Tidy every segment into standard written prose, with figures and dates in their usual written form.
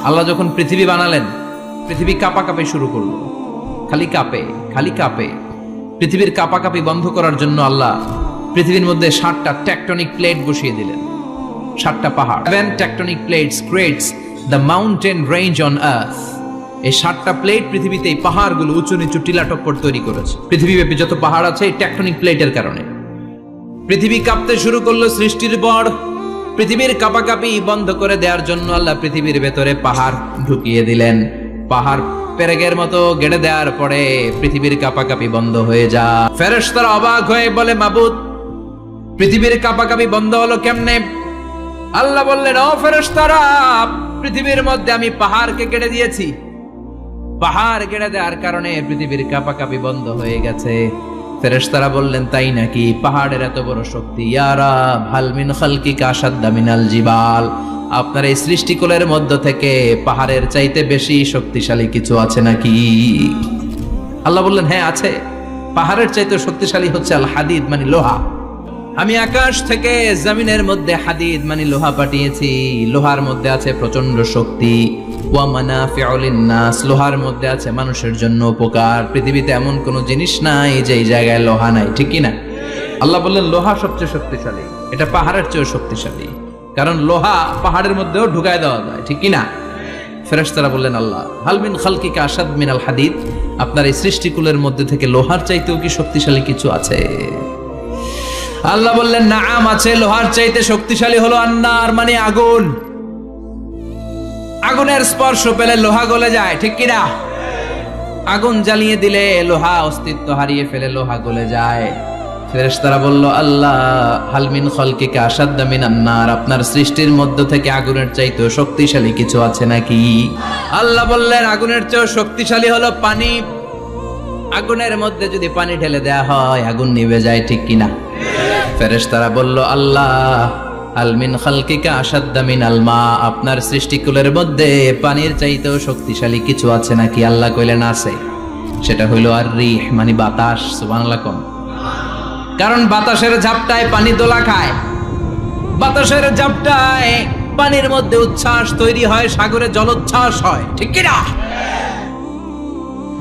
আল্লাহ যখন পৃথিবী বানালেন, পৃথিবী কাঁপাকাঁপি শুরু করলো, খালি কাঁপে। পৃথিবীর কাঁপাকাঁপি বন্ধ করার জন্য আল্লাহ পৃথিবীর মধ্যে 7টা টেকটনিক প্লেট বসিয়ে দিলেন। 7টা পাহাড়, 7 tectonic plates creates the mountain range on earth. এই 7টা প্লেট পৃথিবীতে এই পাহাড়গুলো উঁচু নিচু টিলা টপ্পর তৈরি করেছে। পৃথিবীব্যাপী যত পাহাড় আছে এই টেকটনিক প্লেটের কারণে। পৃথিবী কাঁপতে শুরু করলো সৃষ্টির পর। পৃথিবীর কাঁপাকাঁপি বন্ধ করে দেওয়ার জন্য আল্লাহ পৃথিবীর ভেতরে পাহাড় ঢুকিয়ে দিলেন। পাহাড় পেরেকের মতো গেড়ে দেওয়ার পরে পৃথিবীর কাঁপাকাঁপি বন্ধ হয়ে যায়। ফেরেশতারা অবাক হয়ে বলে, মাবুদ, পৃথিবীর কাঁপাকাঁপি বন্ধ হলো কেমনে? আল্লাহ বললেন, ও ফেরেশতারা, পৃথিবীর মধ্যে আমি পাহাড়কে গেড়ে দিয়েছি। পাহাড় গেড়ে দেওয়ার কারণে পৃথিবীর কাঁপাকাঁপি বন্ধ হয়ে গেছে। ফেরেশতারা বললেন, তাই নাকি? পাহাড়ের এত বড় শক্তি। ইয়া রাব, হাল মিন খালকিকা আশাদ্দা মিনাল জিবাল। আপনার এই সৃষ্টিকুলের মধ্য থেকে পাহাড়ের চাইতে বেশি শক্তিশালী কিছু আছে নাকি? আল্লাহ বললেন, হ্যাঁ আছে। পাহাড়ের চাইতে শক্তিশালী হচ্ছে আল হাদিদ, মানে লোহা। আমি আকাশ থেকে জমিনের মধ্যে হাদিদ মানে লোহা পাঠিয়েছি। লোহার মধ্যে আছে প্রচন্ড শক্তি। ওয়া মানাফিউ লিন-নাস, লোহার মধ্যে আছে মানুষের জন্য উপকার। পৃথিবীতে এমন কোন জিনিস নাই যে এই জায়গায় লোহা নাই, ঠিক কি না? আল্লাহ বললেন, লোহা সবচেয়ে শক্তিশালী। এটা পাহাড়ের চেয়ে শক্তিশালী, কারণ লোহা পাহাড়ের মধ্যেও ঢুকায় দেওয়া যায়, ঠিক কি না? ফেরেশতারা বললেন, আল্লাহ, হাল মিন খালকিকা আশাদ মিনাল হাদিদ, আপনার এই সৃষ্টিকুলের মধ্যে থেকে লোহার চাইতেও কি শক্তিশালী কিছু আছে? আল্লাহ বললেন, নাআম আছে। লোহার চাইতে শক্তিশালী হলো আন্নার, মানে আগুন। আগুনের স্পর্শ পেলে লোহা গলে যায়, ঠিক কি না? আগুন জ্বালিয়ে দিলে লোহা অস্তিত্ব হারিয়ে ফেলে, লোহা গলে যায়। ফেরেশতারা বলল, আল্লাহ, হাল মিন খালকিকা আশাদ্দা মিনান নার, আপনার সৃষ্টির মধ্য থেকে আগুনের চাইতেও শক্তিশালী কিছু আছে নাকি? আল্লাহ বললেন, আগুনের চেয়েও শক্তিশালী হলো পানি। আগুনের মধ্যে যদি পানি ঢেলে দেয়া হয় আগুন নিভে যায়, ঠিক কিনা? ফেরেশতারা বলল, আল্লাহ, আল মিন খালকিকা আশাদ্দা মিনাল মা, আপনার সৃষ্টিকুলের মধ্যে পানির চাইতেও শক্তিশালী কিছু আছে নাকি? আল্লাহ কইলেন, আছে। সেটা হইল আর রিহ, মানে বাতাস। সুবহানাল্লাহ কোন? কারণ বাতাসের ঝাপটায় পানি দোলা খায়। বাতাসের ঝাপটায় পানির মধ্যে উচ্ছ্বাস তৈরি হয়, সাগরে জলোচ্ছ্বাস হয়, ঠিক কিনা?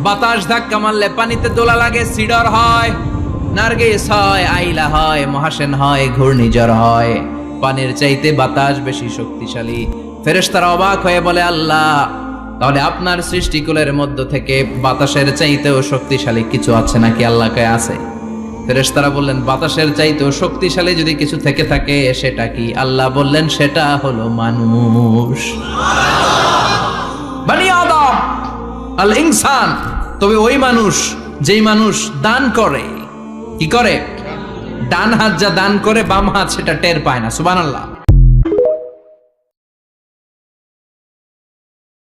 বাতাস ধাক্কা মারলে পানিতে দোলা লাগে, সিডর হয়, নার্গিস হয়, আইলা হয়, মহাসেন হয়, ঘূর্ণিঝড় হয়। পানির চাইতে বাতাস বেশি শক্তিশালী। ফেরেশতারা অবাক হয়ে বলে, আল্লাহ, তাহলে আপনার সৃষ্টিকুলের মধ্য থেকে বাতাসের চাইতেও শক্তিশালী কিছু আছে নাকি? আল্লাহ কয়, আছে। ফেরেশতারা বললেন, বাতাসের চাইতেও শক্তিশালী যদি কিছু থেকে থাকে সেটা কি? আল্লাহ বললেন, সেটা হলো মানুষ, বনি আদম, আল ইনসান। তবে ওই মানুষ, যেই মানুষ দান করে, কি করে? ডান হাত যা দান করে বাম হাত সেটা টের পায় না। সুবহানাল্লাহ।